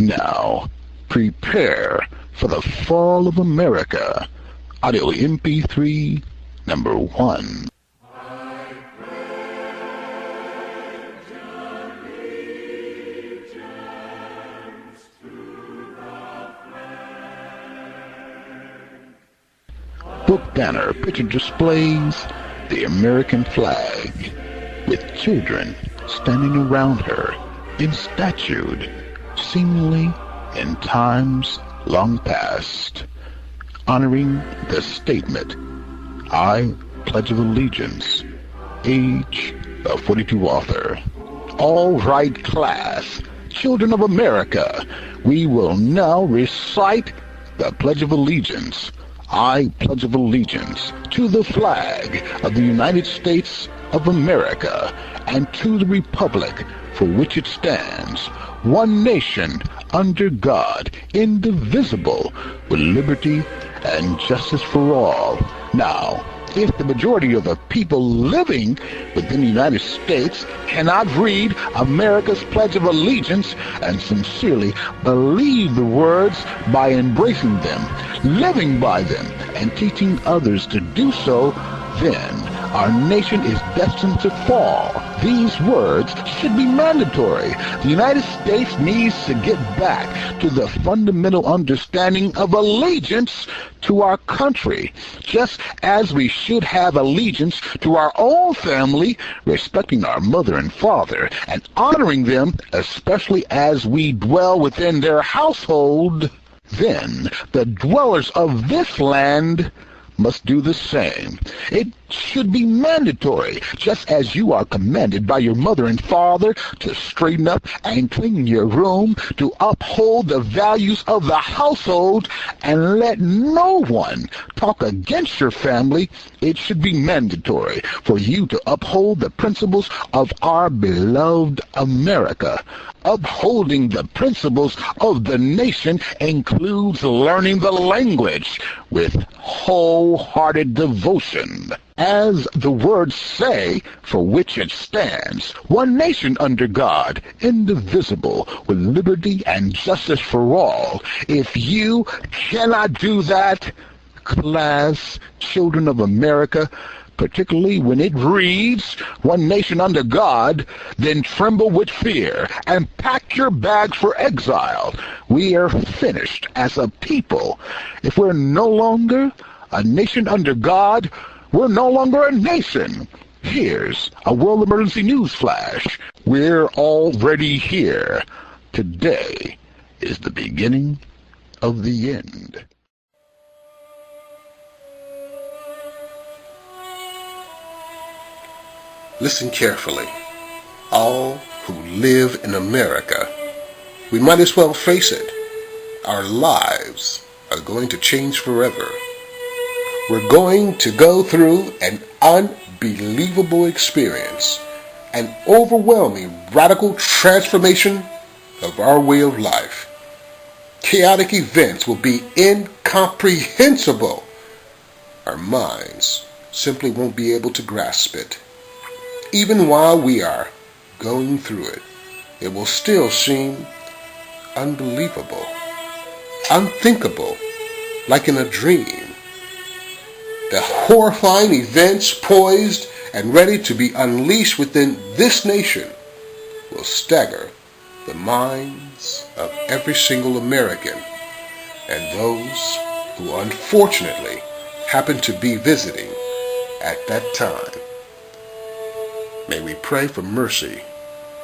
Now, prepare for the fall of America. Audio MP3 number 1. Book banner picture displays the American flag, with children standing around her in statued, seemingly in times long past, honoring the statement, I pledge of allegiance, age of 42 author. All right, class, children of America, we will now recite the Pledge of Allegiance. I pledge of allegiance to the flag of the United States of America and to the republic for which it stands, one nation, under God, indivisible, with liberty and justice for all. Now, if the majority of the people living within the United States cannot read America's Pledge of Allegiance and sincerely believe the words by embracing them, living by them, and teaching others to do so, then our nation is destined to fall. These words should be mandatory. The United States needs to get back to the fundamental understanding of allegiance to our country, just as we should have allegiance to our own family, respecting our mother and father, and honoring them, especially as we dwell within their household. Then the dwellers of this land must do the same. It should be mandatory, just as you are commanded by your mother and father to straighten up and clean your room, to uphold the values of the household, and let no one talk against your family. It should be mandatory for you to uphold the principles of our beloved America. Upholding the principles of the nation includes learning the language with wholehearted devotion. As the words say, for which it stands, one nation under God, indivisible, with liberty and justice for all. If you cannot do that, class, children of America, particularly when it reads, one nation under God, then tremble with fear and pack your bags for exile. We are finished as a people. If we're no longer a nation under God, we're no longer a nation. Here's a world emergency news flash. We're already here. Today is the beginning of the end. Listen carefully. All who live in America, we might as well face it. Our lives are going to change forever. We're going to go through an unbelievable experience, an overwhelming radical transformation of our way of life. Chaotic events will be incomprehensible. Our minds simply won't be able to grasp it. Even while we are going through it, it will still seem unbelievable, unthinkable, like in a dream. The horrifying events poised and ready to be unleashed within this nation will stagger the minds of every single American and those who unfortunately happen to be visiting at that time. May we pray for mercy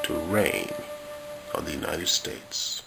to reign on the United States.